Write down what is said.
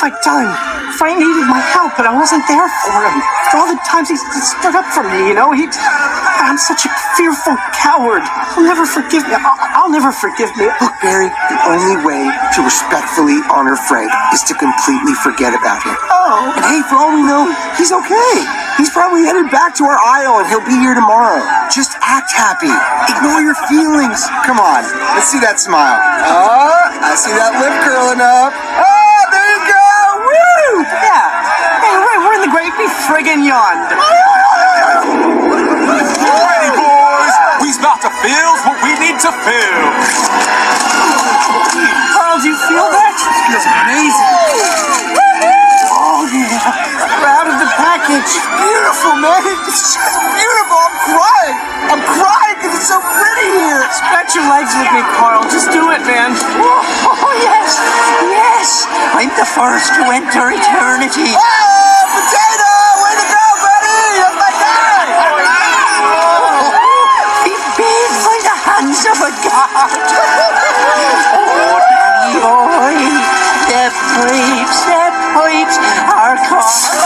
perfect time. Frank needed my help, but I wasn't there for him. For all the times he stood up for me, I'm such a fearful coward. He'll never forgive me. I'll never forgive me. Look, Barry, the only way to respectfully honor Frank is to completely forget about him. Oh. And hey, for all we know, he's okay. He's probably headed back to our aisle and he'll be here tomorrow. Just act happy. Ignore your feelings. Come on, let's see that smile. Oh, I see that lip curling up. Oh, there you go. Woo! Yeah. Hey, we're in the great big friggin' yonder. Ready, boys? We's about to feel what we need to feel. Carl, do you feel that? Feels amazing. Oh, yeah. We're out of the package. Beautiful, man. It's just beautiful. I'm crying because it's so pretty here. Scratch your legs with me, Carl. Just do it, man. Oh, yes, yes. I'm the first to enter eternity. Oh, Potato! Way to go, buddy! That's my guy! He's made by the hands of a god. Oh, Danny boy, the pipes are calling.